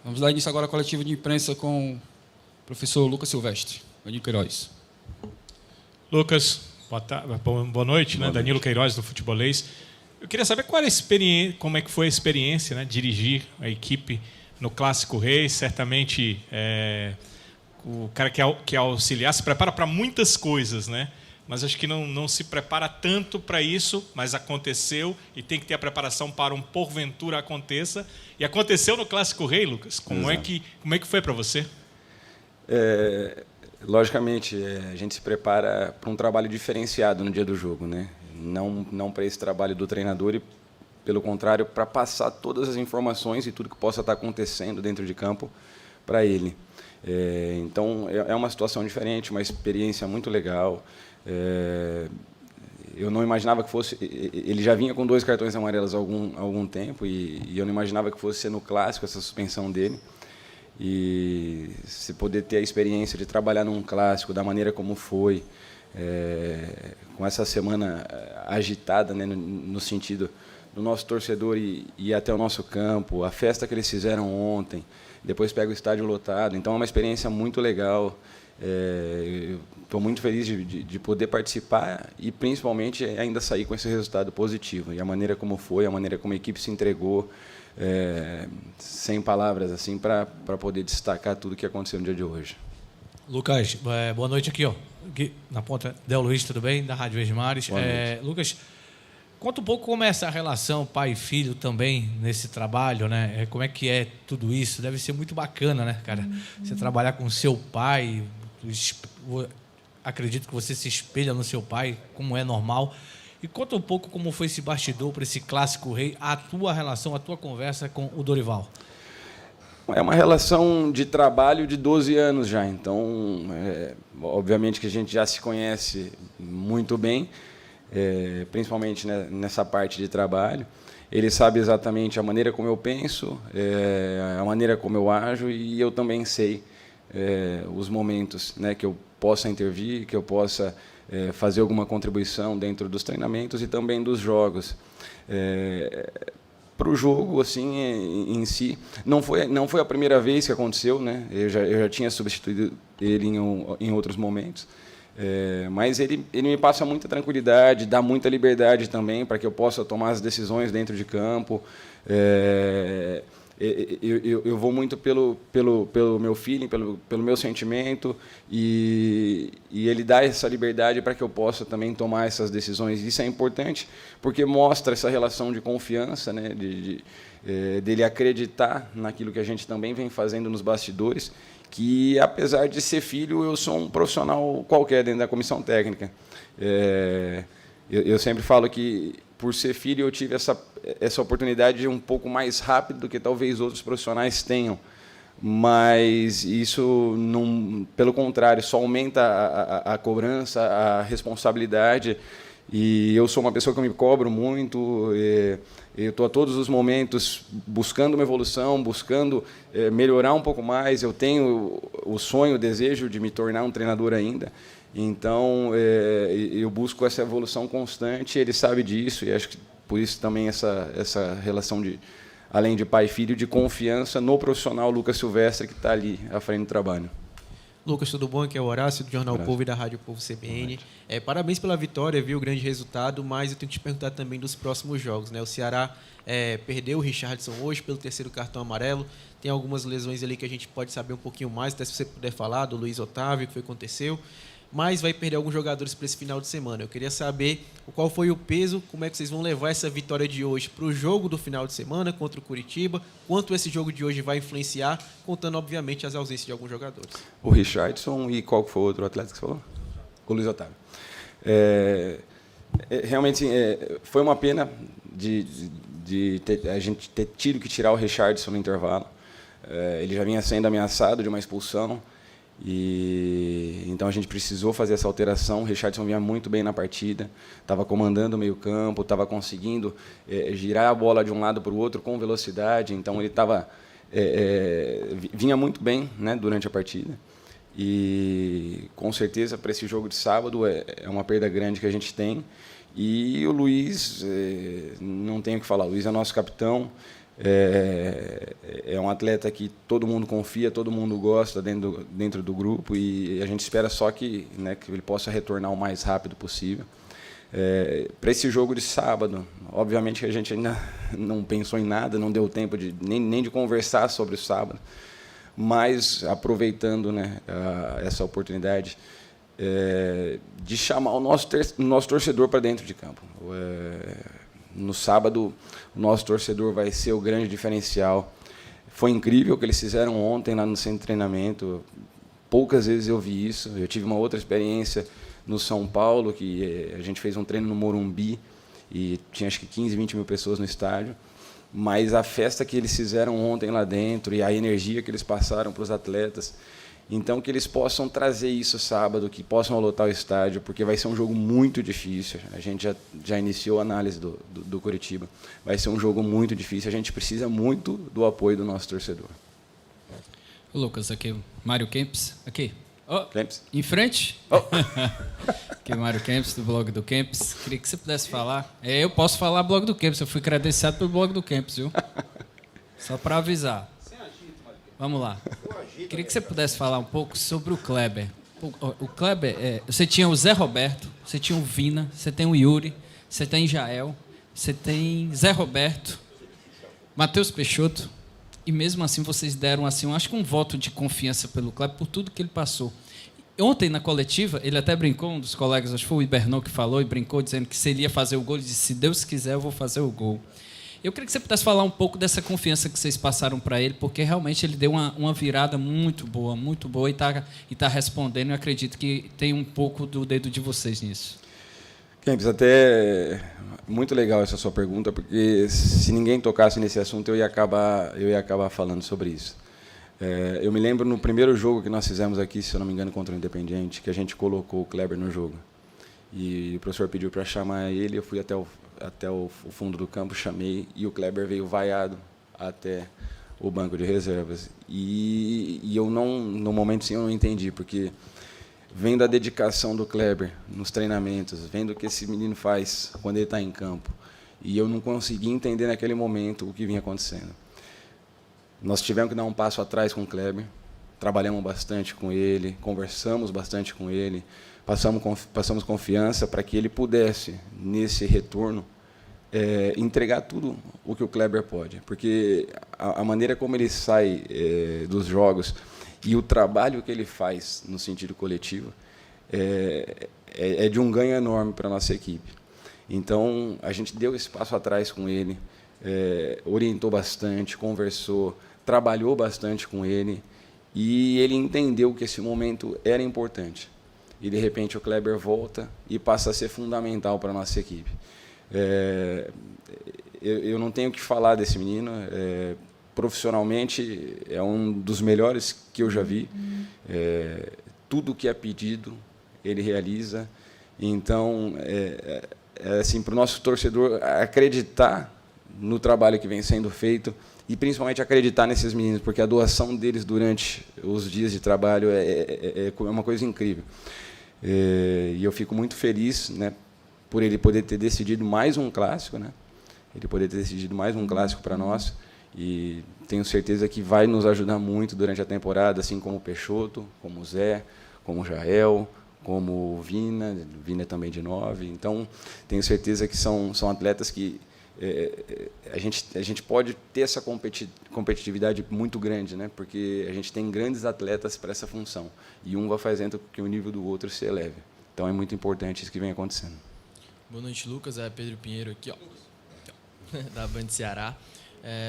Vamos dar início agora à coletiva de imprensa com o professor Lucas Silvestre. Danilo Queiroz. Lucas, boa noite, né? Danilo Queiroz, do Futebolês. Eu queria saber qual era como é que foi a experiência, né? Dirigir a equipe no Clássico Rei. Certamente o cara que é auxiliar se prepara para muitas coisas, né? Mas acho que não se prepara tanto para isso, mas aconteceu e tem que ter a preparação para um porventura aconteça. E aconteceu no Clássico Rei, Lucas. Como é que foi para você? Logicamente, a gente se prepara para um trabalho diferenciado no dia do jogo, né? Não para esse trabalho do treinador e, pelo contrário, para passar todas as informações e tudo que possa estar acontecendo dentro de campo para ele. Então, é uma situação diferente, uma experiência muito legal. Eu não imaginava que fosse... Ele já vinha com 2 cartões amarelos há algum tempo e eu não imaginava que fosse ser no Clássico essa suspensão dele. E se poder ter a experiência de trabalhar num Clássico da maneira como foi, com essa semana agitada, né, no sentido do nosso torcedor ir até o nosso campo, a festa que eles fizeram ontem, depois pega o estádio lotado. Então é uma experiência muito legal. Estou muito feliz de poder participar e, principalmente, ainda sair com esse resultado positivo. E a maneira como foi, a maneira como a equipe se entregou, sem palavras assim para poder destacar tudo que aconteceu no dia de hoje. Lucas, boa noite aqui, aqui na ponta. Del Luiz, tudo bem? Da Rádio Vesmares. Lucas, conta um pouco como é essa relação pai e filho também nesse trabalho, né? Como é que é tudo isso? Deve ser muito bacana, né, cara? Você trabalhar com seu pai, acredito que você se espelha no seu pai, como é normal. E conta um pouco como foi esse bastidor para esse Clássico Rei, a tua relação, a tua conversa com o Dorival. É uma relação de trabalho de 12 anos já, então, obviamente que a gente já se conhece muito bem, principalmente, né, nessa parte de trabalho. Ele sabe exatamente a maneira como eu penso, a maneira como eu ajo, e eu também sei os momentos, né, que eu possa intervir, que eu possa fazer alguma contribuição dentro dos treinamentos e também dos jogos. Para o jogo, assim, em si, não foi a primeira vez que aconteceu, né? Eu já tinha substituído ele em outros momentos, mas ele me passa muita tranquilidade, dá muita liberdade também para que eu possa tomar as decisões dentro de campo. Eu vou muito pelo meu feeling, pelo meu sentimento, e ele dá essa liberdade para que eu possa também tomar essas decisões. Isso é importante, porque mostra essa relação de confiança, né, dele acreditar naquilo que a gente também vem fazendo nos bastidores, que, apesar de ser filho, eu sou um profissional qualquer dentro da comissão técnica. Eu sempre falo que, por ser filho, eu tive essa oportunidade um pouco mais rápido do que talvez outros profissionais tenham. Mas isso, pelo contrário, só aumenta a cobrança, a responsabilidade. E eu sou uma pessoa que eu me cobro muito. Eu estou a todos os momentos buscando uma evolução, buscando melhorar um pouco mais. Eu tenho o sonho, o desejo de me tornar um treinador ainda. Então, eu busco essa evolução constante, ele sabe disso, e acho que por isso também essa relação, além de pai e filho, de confiança no profissional Lucas Silvestre, que está ali à frente do trabalho. Lucas, tudo bom? Aqui é o Horácio, do Jornal Povo e da Rádio Povo CBN. Parabéns pela vitória, viu? Grande resultado, mas eu tenho que te perguntar também dos próximos jogos, né? O Ceará perdeu o Richarlison hoje pelo 3º cartão amarelo, tem algumas lesões ali que a gente pode saber um pouquinho mais, até se você puder falar, do Luiz Otávio, que foi que aconteceu, mas vai perder alguns jogadores para esse final de semana. Eu queria saber qual foi o peso, como é que vocês vão levar essa vitória de hoje para o jogo do final de semana contra o Curitiba, quanto esse jogo de hoje vai influenciar, contando, obviamente, as ausências de alguns jogadores. O Richardson e qual foi o outro atleta que você falou? O Luiz Otávio. Realmente, foi uma pena a gente ter tido que tirar o Richardson no intervalo. Ele já vinha sendo ameaçado de uma expulsão, e então a gente precisou fazer essa alteração. O Richardson vinha muito bem na partida, estava comandando o meio-campo, estava conseguindo girar a bola de um lado para o outro com velocidade, então ele vinha muito bem, né, durante a partida. E com certeza para esse jogo de sábado é uma perda grande que a gente tem. E o Luiz, não tenho o que falar, o Luiz é nosso capitão. É um atleta que todo mundo confia, todo mundo gosta dentro do grupo, e a gente espera só que ele possa retornar o mais rápido possível. Para esse jogo de sábado, obviamente que a gente ainda não pensou em nada, não deu tempo nem de conversar sobre o sábado, mas aproveitando essa oportunidade de chamar o nosso torcedor para dentro de campo. No sábado, o nosso torcedor vai ser o grande diferencial. Foi incrível o que eles fizeram ontem lá no centro de treinamento. Poucas vezes eu vi isso. Eu tive uma outra experiência no São Paulo, que a gente fez um treino no Morumbi e tinha acho que 15, 20 mil pessoas no estádio. Mas a festa que eles fizeram ontem lá dentro e a energia que eles passaram para os atletas, então que eles possam trazer isso sábado, que possam lotar o estádio, porque vai ser um jogo muito difícil. A gente já iniciou a análise do Curitiba. Vai ser um jogo muito difícil, a gente precisa muito do apoio do nosso torcedor. Lucas, aqui, Mário Kempis, aqui. Kempis. Em frente. Aqui, Mário Kempis, do blog do Kempis. Queria que você pudesse falar. Eu posso falar blog do Kempis, eu fui credenciado pelo blog do Kempis, viu? Só para avisar. Vamos lá. Queria que você pudesse falar um pouco sobre o Kleber. O Kleber, você tinha o Zé Roberto, você tinha o Vina, você tem o Yuri, você tem Jael, você tem Zé Roberto, Matheus Peixoto, e mesmo assim vocês deram assim, acho que um voto de confiança pelo Kleber por tudo que ele passou. Ontem, na coletiva, ele até brincou, um dos colegas, acho que foi o Ibernão que falou, e brincou dizendo que se ele ia fazer o gol, ele disse, se Deus quiser, eu vou fazer o gol. Eu queria que você pudesse falar um pouco dessa confiança que vocês passaram para ele, porque realmente ele deu uma virada muito boa, e está respondendo. Eu acredito que tem um pouco do dedo de vocês nisso. Kempis, até muito legal essa sua pergunta, porque se ninguém tocasse nesse assunto, eu ia acabar falando sobre isso. Eu me lembro no primeiro jogo que nós fizemos aqui, se eu não me engano, contra o Independiente, que a gente colocou o Kleber no jogo. E o professor pediu para chamar ele, eu fui até o fundo do campo, chamei, e o Kleber veio vaiado até o banco de reservas. E eu no momento sim, eu não entendi, porque vendo a dedicação do Kleber nos treinamentos, vendo o que esse menino faz quando ele está em campo, e eu não consegui entender naquele momento o que vinha acontecendo. Nós tivemos que dar um passo atrás com o Kleber, trabalhamos bastante com ele, conversamos bastante com ele, passamos confiança para que ele pudesse, nesse retorno, entregar tudo o que o Kleber pode. Porque a maneira como ele sai dos jogos e o trabalho que ele faz no sentido coletivo é de um ganho enorme para a nossa equipe. Então, a gente deu esse passo atrás com ele, orientou bastante, conversou, trabalhou bastante com ele, e ele entendeu que esse momento era importante. E, de repente, o Kleber volta e passa a ser fundamental para a nossa equipe. Eu não tenho o que falar desse menino. Profissionalmente, é um dos melhores que eu já vi. Tudo que é pedido, ele realiza. Então, assim, para o nosso torcedor acreditar no trabalho que vem sendo feito e, principalmente, acreditar nesses meninos, porque a doação deles durante os dias de trabalho é uma coisa incrível. E eu fico muito feliz, por ele poder ter decidido mais um clássico, ele poder ter decidido mais um clássico para nós, e tenho certeza que vai nos ajudar muito durante a temporada, assim como o Peixoto, como o Zé, como o Jael, como o Vina também de 9. Então, tenho certeza que são atletas que a gente pode ter essa competitividade muito grande, porque a gente tem grandes atletas para essa função, e um vai fazendo com que o nível do outro se eleve. Então, é muito importante isso que vem acontecendo. Boa noite, Lucas. É Pedro Pinheiro aqui, da Band Ceará.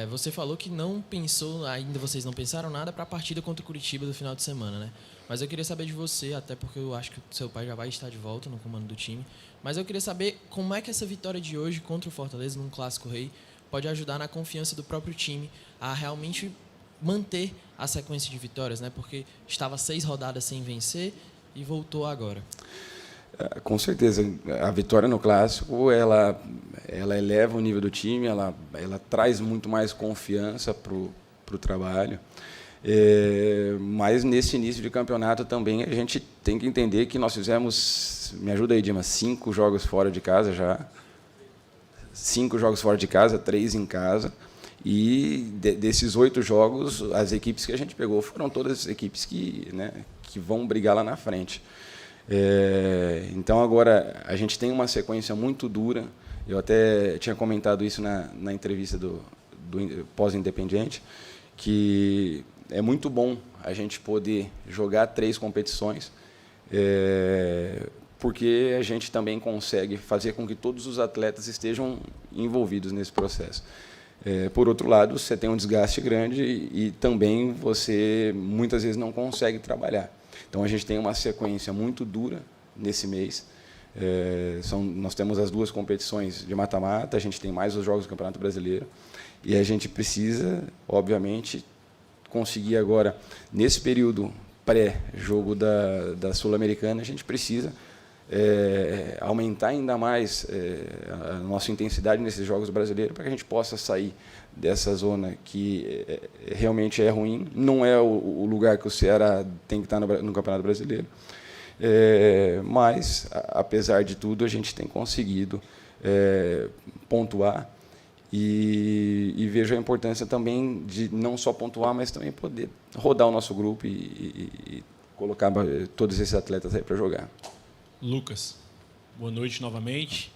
Você falou que não pensou, ainda vocês não pensaram nada para a partida contra o Curitiba do final de semana, né? Mas eu queria saber de você, até porque eu acho que o seu pai já vai estar de volta no comando do time, mas eu queria saber como é que essa vitória de hoje contra o Fortaleza, num Clássico Rei, pode ajudar na confiança do próprio time a realmente manter a sequência de vitórias, né? Porque estava 6 rodadas sem vencer e voltou agora. Com certeza, a vitória no Clássico, ela eleva o nível do time, ela traz muito mais confiança para o trabalho. Mas nesse início de campeonato também a gente tem que entender que nós fizemos, me ajuda aí, Dimas, 5 jogos fora de casa já, 5 jogos fora de casa, 3 em casa. E desses 8 jogos, as equipes que a gente pegou foram todas equipes que, né, que vão brigar lá na frente. Então, agora, a gente tem uma sequência muito dura. Eu até tinha comentado isso na entrevista do pós-Independiente, que é muito bom a gente poder jogar 3 competições, porque a gente também consegue fazer com que todos os atletas estejam envolvidos nesse processo. Por outro lado, você tem um desgaste grande e também você muitas vezes não consegue trabalhar. Então, a gente tem uma sequência muito dura nesse mês. Nós temos as 2 competições de mata-mata, a gente tem mais os jogos do Campeonato Brasileiro, e a gente precisa, obviamente, conseguir agora, nesse período pré-jogo da Sul-Americana, a gente precisa aumentar ainda mais a nossa intensidade nesses jogos brasileiros para que a gente possa sair dessa zona que realmente é ruim. Não é o lugar que o Ceará tem que estar no Campeonato Brasileiro. Mas, apesar de tudo, a gente tem conseguido pontuar e vejo a importância também de não só pontuar, mas também poder rodar o nosso grupo e colocar todos esses atletas aí para jogar. Lucas, boa noite novamente.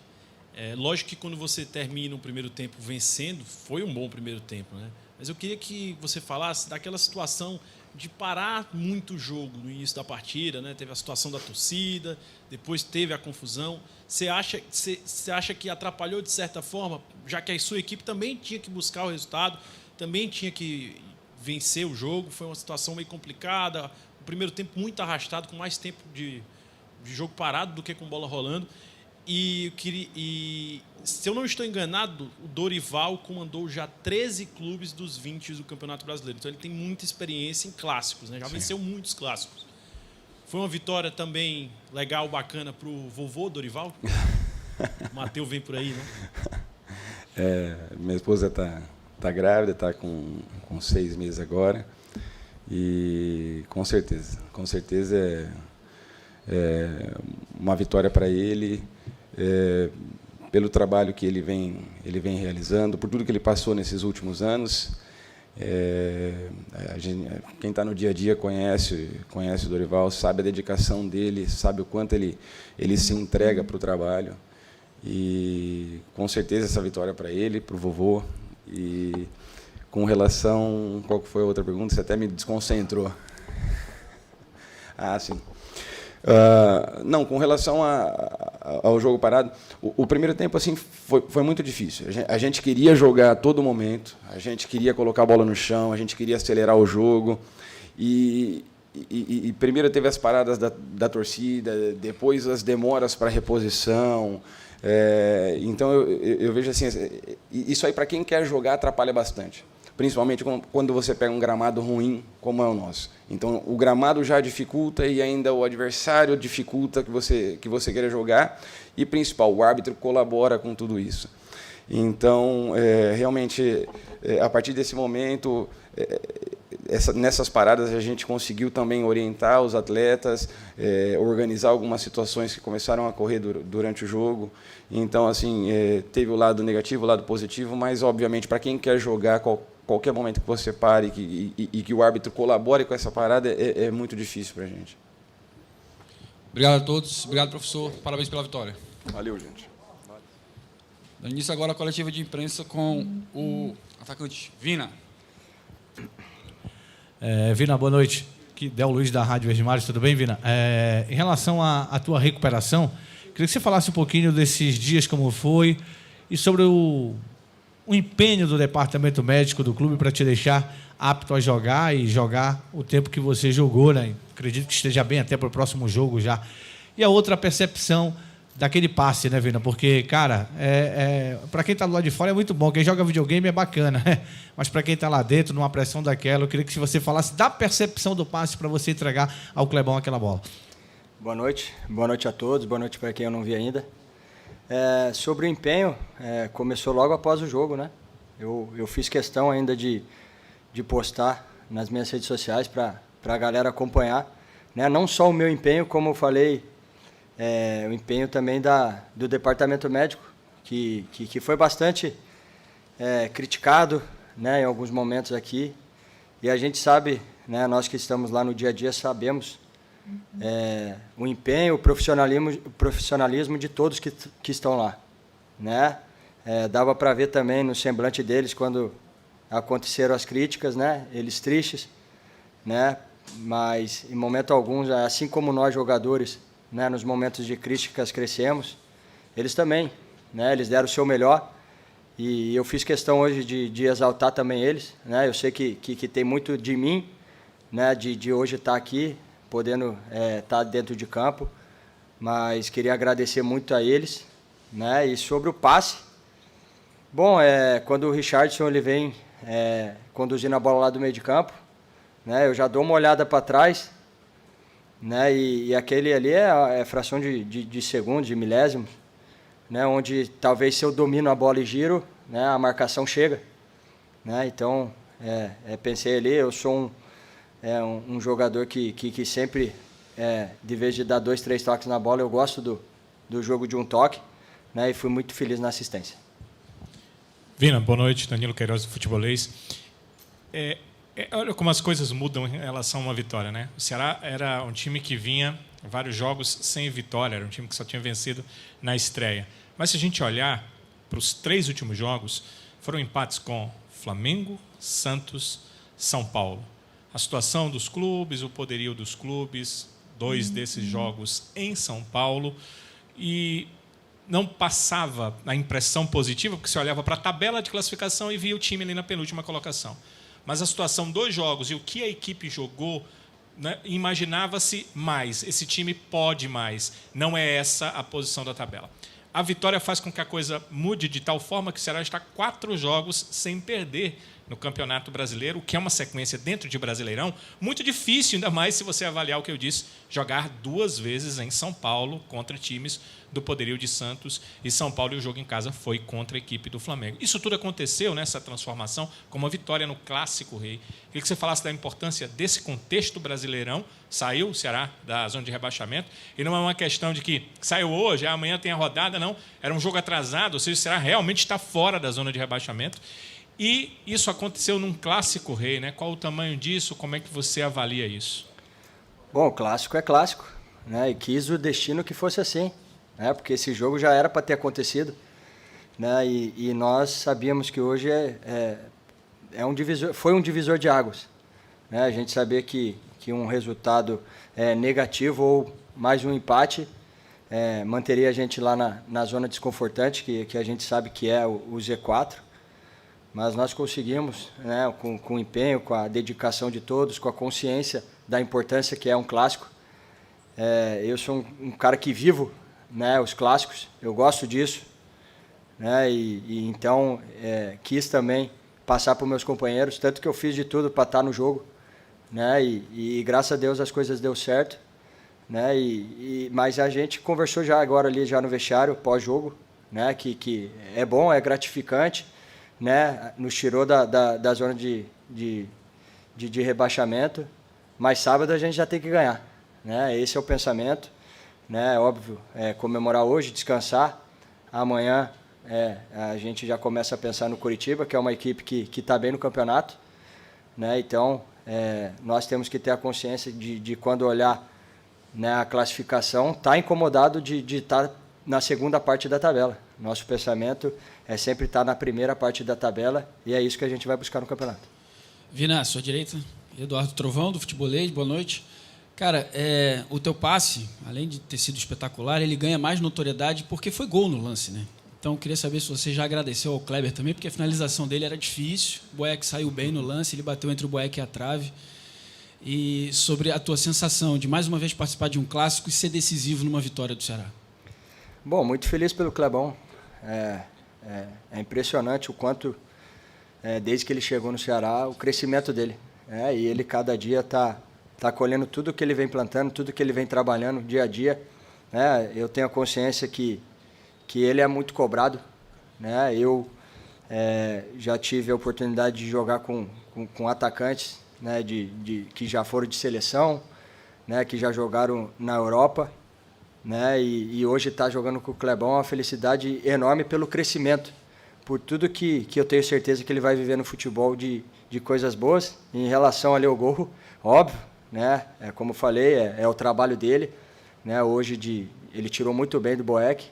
Lógico que quando você termina o primeiro tempo vencendo, foi um bom primeiro tempo, né? Mas eu queria que você falasse daquela situação de parar muito o jogo no início da partida, né? Teve a situação da torcida, depois teve a confusão. Você acha que atrapalhou de certa forma, já que a sua equipe também tinha que buscar o resultado, também tinha que vencer o jogo? Foi uma situação meio complicada, o primeiro tempo muito arrastado, com mais tempo de jogo parado do que com bola rolando. E se eu não estou enganado, o Dorival comandou já 13 clubes dos 20 do Campeonato Brasileiro. Então ele tem muita experiência em clássicos, né? Já venceu muitos clássicos. Foi uma vitória também legal, bacana para o vovô Dorival? O Matheus vem por aí, né? Minha esposa tá grávida, está com 6 meses agora. E com certeza é uma vitória para ele, pelo trabalho que ele vem realizando, por tudo que ele passou nesses últimos anos. Quem está no dia a dia conhece o Dorival, sabe a dedicação dele, sabe o quanto ele se entrega para o trabalho. E com certeza essa vitória para ele, para o vovô. E com relação... Qual que foi a outra pergunta? Você até me desconcentrou. Sim. Não, com relação ao jogo parado, o primeiro tempo assim foi muito difícil. A gente queria jogar a todo momento, a gente queria colocar a bola no chão, a gente queria acelerar o jogo. E primeiro teve as paradas da torcida, depois as demoras para reposição. Então eu vejo assim, isso aí para quem quer jogar atrapalha bastante. Principalmente quando você pega um gramado ruim como é o nosso. Então, o gramado já dificulta e ainda o adversário dificulta que você queira jogar. E, principal, o árbitro colabora com tudo isso. Então, realmente, a partir desse momento, nessas paradas, a gente conseguiu também orientar os atletas, organizar algumas situações que começaram a correr durante o jogo. Então, assim, teve o lado negativo, o lado positivo, mas, obviamente, para quem quer jogar qualquer momento que você pare e que o árbitro colabore com essa parada, é muito difícil para a gente. Obrigado a todos. Obrigado, professor. Parabéns pela vitória. Valeu, gente. Dando início agora a coletiva de imprensa com o atacante Vina. Vina, boa noite. Aqui, Del Luiz, da Rádio Vesmares. Tudo bem, Vina? Em relação à tua recuperação, queria que você falasse um pouquinho desses dias, como foi, e sobre o empenho do departamento médico do clube para te deixar apto a jogar e jogar o tempo que você jogou, né? Acredito que esteja bem até para o próximo jogo já. E a outra percepção daquele passe, né, Vina? Porque, cara, para quem está do lado de fora é muito bom. Quem joga videogame é bacana, né? Mas para quem está lá dentro, numa pressão daquela, eu queria que você falasse da percepção do passe para você entregar ao Clebão aquela bola. Boa noite a todos, boa noite para quem eu não vi ainda. Sobre o empenho, começou logo após o jogo, né? Eu fiz questão ainda de postar nas minhas redes sociais para a galera acompanhar, né? Não só o meu empenho, como eu falei, o empenho também do departamento médico, que foi bastante criticado né, em alguns momentos aqui, e a gente sabe, né, nós que estamos lá no dia a dia sabemos o empenho, o profissionalismo de todos que estão lá, né? Dava para ver também no semblante deles quando aconteceram as críticas, né? Eles tristes, né? Mas em momento algum, assim como nós jogadores, né, nos momentos de críticas crescemos, eles também, né? Eles deram o seu melhor e eu fiz questão hoje de exaltar também eles, né? Eu sei que tem muito de mim, né? De hoje estar aqui, podendo estar dentro de campo, mas queria agradecer muito a eles, né? E sobre o passe, bom, quando o Richardson ele vem conduzindo a bola lá do meio de campo, né? Eu já dou uma olhada para trás, né? E aquele ali é fração de segundos, de milésimos, né? Onde talvez se eu domino a bola e giro, né, a marcação chega, né? Então pensei ali, eu sou um jogador que sempre, de vez de dar 2, 3 toques na bola, eu gosto do jogo de um toque, né? E fui muito feliz na assistência. Vina, boa noite. Danilo Queiroz, do Futebolês. Olha como as coisas mudam em relação a uma vitória, né? O Ceará era um time que vinha vários jogos sem vitória, era um time que só tinha vencido na estreia. Mas se a gente olhar para os 3 últimos jogos, foram empates com Flamengo, Santos, São Paulo. A situação dos clubes, o poderio dos clubes, 2 desses jogos em São Paulo, e não passava a impressão positiva, porque você olhava para a tabela de classificação e via o time ali na penúltima colocação. Mas a situação dos jogos e o que a equipe jogou, né, imaginava-se mais, esse time pode mais, não é essa a posição da tabela. A vitória faz com que a coisa mude de tal forma que o Ceará está 4 jogos sem perder no Campeonato Brasileiro, o que é uma sequência dentro de Brasileirão muito difícil, ainda mais se você avaliar o que eu disse, jogar 2 vezes em São Paulo contra times do poderio de Santos e São Paulo, e o jogo em casa foi contra a equipe do Flamengo. Isso tudo aconteceu, nessa transformação, com uma vitória no Clássico Rei. Queria que você falasse da importância desse contexto brasileirão. Saiu o Ceará da zona de rebaixamento, e não é uma questão de que saiu hoje, amanhã tem a rodada, não. Era um jogo atrasado, ou seja, o Ceará realmente está fora da zona de rebaixamento. E isso aconteceu num Clássico Rei, né? Qual o tamanho disso? Como é que você avalia isso? Bom, o clássico é clássico, né? E quis o destino que fosse assim, né? Porque esse jogo já era para ter acontecido, né? E nós sabíamos que hoje foi um divisor de águas, né? A gente sabia que um resultado negativo ou mais um empate manteria a gente lá na zona desconfortante, que a gente sabe que é o Z4. Mas nós conseguimos, né, com o empenho, com a dedicação de todos, com a consciência da importância que é um clássico. Eu sou um cara que vivo, né, os clássicos, eu gosto disso, né, e então quis também passar para os meus companheiros, tanto que eu fiz de tudo para estar no jogo, né, e graças a Deus as coisas deu certo, né, mas a gente conversou já agora ali já no vestiário, pós-jogo, né, que é bom, é gratificante, né, nos tirou da zona de rebaixamento, mas sábado a gente já tem que ganhar, né? Esse é o pensamento, né? Óbvio, comemorar hoje, descansar. Amanhã a gente já começa a pensar no Curitiba, que é uma equipe que está bem no campeonato, né? Então nós temos que ter a consciência de quando olhar, né, a classificação, estar incomodado de estar na segunda parte da tabela. Nosso pensamento é sempre estar na primeira parte da tabela, e é isso que a gente vai buscar no campeonato. Vina, à sua direita, Eduardo Trovão, do Futebolês, boa noite. Cara, o teu passe, além de ter sido espetacular, ele ganha mais notoriedade porque foi gol no lance, né? Então, queria saber se você já agradeceu ao Kleber também, porque a finalização dele era difícil, o Boeck saiu bem no lance, ele bateu entre o Boeck e a trave. E sobre a tua sensação de, mais uma vez, participar de um clássico e ser decisivo numa vitória do Ceará. Bom, muito feliz pelo Clebão. É impressionante o quanto, desde que ele chegou no Ceará, o crescimento dele. E ele, cada dia, está colhendo tudo que ele vem plantando, tudo que ele vem trabalhando dia a dia. Eu tenho a consciência que ele é muito cobrado. Eu já tive a oportunidade de jogar com atacantes, né, que já foram de seleção, né, que já jogaram na Europa. Né, e hoje estar jogando com o Clebão é uma felicidade enorme pelo crescimento, por tudo que eu tenho certeza que ele vai viver no futebol de coisas boas. Em relação ali ao gol, óbvio, né? Como eu falei, é o trabalho dele, né? Hoje ele tirou muito bem do Boeck,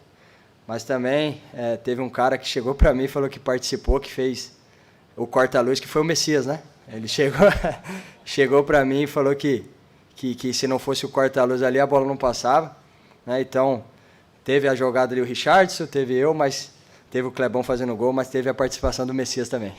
mas também teve um cara que chegou para mim e falou que participou, que fez o corta-luz, que foi o Messias, né? Ele chegou para mim e falou que se não fosse o corta-luz ali, a bola não passava, né? Então, teve a jogada ali o Richardson, teve eu, mas teve o Clebão fazendo gol, mas teve a participação do Messias também.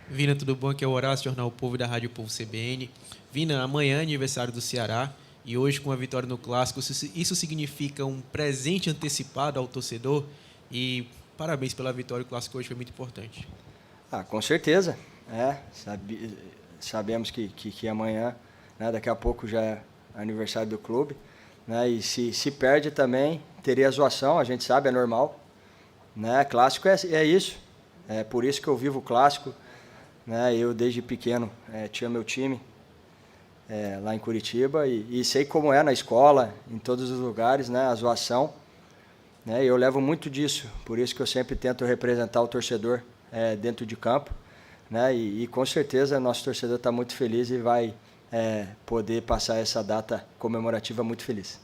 Vina, tudo bom? Aqui é o Horácio, Jornal O Povo da Rádio Povo CBN. Vina, amanhã é aniversário do Ceará e hoje com a vitória no Clássico, isso significa um presente antecipado ao torcedor e parabéns pela vitória, o Clássico hoje foi muito importante. Com certeza. Sabemos que amanhã, né, daqui a pouco já é aniversário do clube, né, e se perde também, teria zoação, a gente sabe, é normal. Né, clássico é isso, é por isso que eu vivo o clássico. Né, eu, desde pequeno, tinha meu time lá em Curitiba e sei como é na escola, em todos os lugares, né, a zoação. Né, eu levo muito disso, por isso que eu sempre tento representar o torcedor dentro de campo. Né, e com certeza nosso torcedor está muito feliz e vai poder passar essa data comemorativa muito feliz.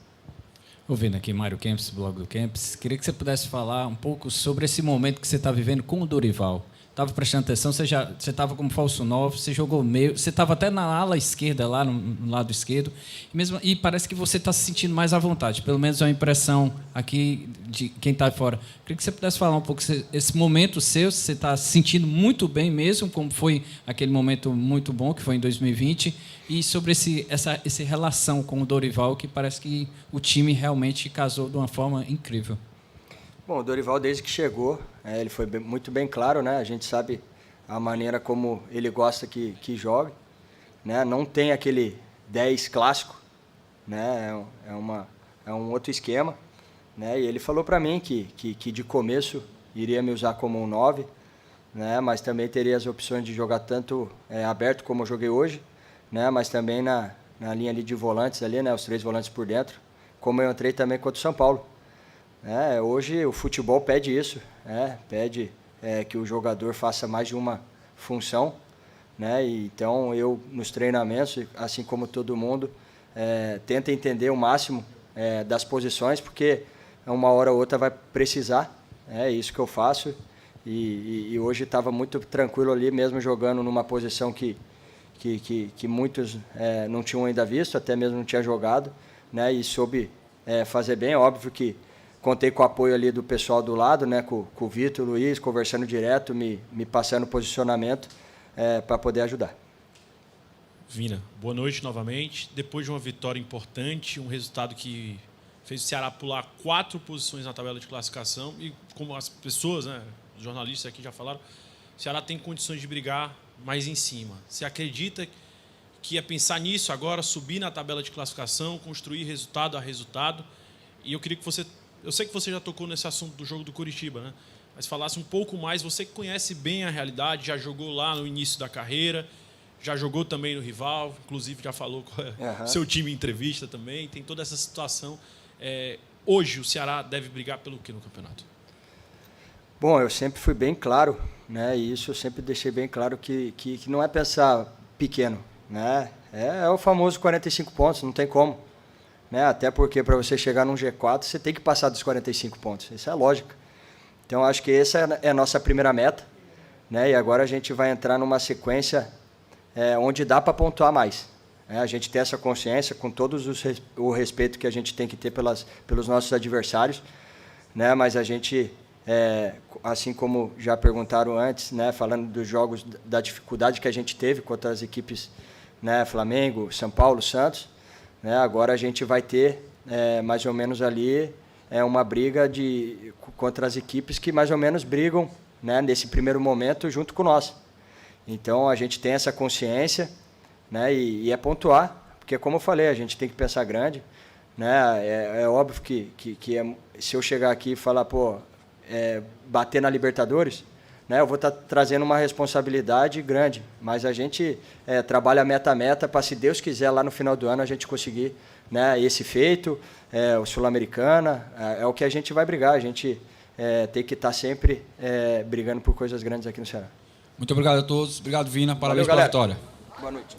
Ouvindo aqui Mário Kempis, blog do Kempis, queria que você pudesse falar um pouco sobre esse momento que você está vivendo com o Dorival. Estava prestando atenção, você estava como falso 9, você jogou meio, você estava até na ala esquerda, lá no lado esquerdo, e parece que você está se sentindo mais à vontade, pelo menos é uma impressão aqui de quem está fora. Queria que você pudesse falar um pouco esse momento seu, se você está se sentindo muito bem mesmo, como foi aquele momento muito bom que foi em 2020, e sobre essa relação com o Dorival, que parece que o time realmente casou de uma forma incrível. Bom, o Dorival, desde que chegou, ele foi muito bem claro, né? A gente sabe a maneira como ele gosta que jogue, né? Não tem aquele 10 clássico, né? É um outro esquema, né? E ele falou para mim que de começo iria me usar como um 9, né? Mas também teria as opções de jogar tanto aberto como eu joguei hoje, né? Mas também na linha ali de volantes, ali, né? Os 3 volantes por dentro, como eu entrei também contra o São Paulo. Hoje o futebol pede isso, pede que o jogador faça mais de uma função, né? E então eu nos treinamentos, assim como todo mundo, tenta entender o máximo das posições, porque uma hora ou outra vai precisar, é isso que eu faço, e hoje estava muito tranquilo ali, mesmo jogando numa posição que muitos não tinham ainda visto, até mesmo não tinha jogado, né? E soube fazer bem, óbvio que contei com o apoio ali do pessoal do lado, né, com o Vitor, o Luiz, conversando direto, me passando posicionamento para poder ajudar. Vina, boa noite novamente. Depois de uma vitória importante, um resultado que fez o Ceará pular 4 posições na tabela de classificação e, como as pessoas, né, os jornalistas aqui já falaram, o Ceará tem condições de brigar mais em cima. Você acredita que ia pensar nisso agora, subir na tabela de classificação, construir resultado a resultado? E eu queria que você... Eu sei que você já tocou nesse assunto do jogo do Curitiba, né? Mas falasse um pouco mais, você que conhece bem a realidade, já jogou lá no início da carreira, já jogou também no rival, inclusive já falou com o seu time em entrevista também, tem toda essa situação. Hoje o Ceará deve brigar pelo quê no campeonato? Bom, eu sempre fui bem claro, né? E isso eu sempre deixei bem claro que não é pensar pequeno, né? É o famoso 45 pontos, não tem como. Né? Até porque para você chegar num G4, você tem que passar dos 45 pontos. Isso é lógica. Então, acho que essa é a nossa primeira meta. Né? E agora a gente vai entrar numa sequência onde dá para pontuar mais. A gente tem essa consciência, com todos o respeito que a gente tem que ter pelos nossos adversários. Né? Mas a gente, assim como já perguntaram antes, né? Falando dos jogos, da dificuldade que a gente teve contra as equipes, né? Flamengo, São Paulo, Santos, né? Agora a gente vai ter mais ou menos ali uma briga contra as equipes que mais ou menos brigam, né, nesse primeiro momento junto com nós. Então a gente tem essa consciência, né, e pontuar, porque como eu falei, a gente tem que pensar grande. Né? É óbvio que se eu chegar aqui e falar, bater na Libertadores, né, eu vou estar trazendo uma responsabilidade grande, mas a gente trabalha meta a meta para, se Deus quiser, lá no final do ano a gente conseguir, né, esse feito, o Sul-Americana, é o que a gente vai brigar. A gente ter que estar sempre brigando por coisas grandes aqui no Ceará. Muito obrigado a todos. Obrigado, Vina. Parabéns Valeu, pela galera. vitória. Boa noite.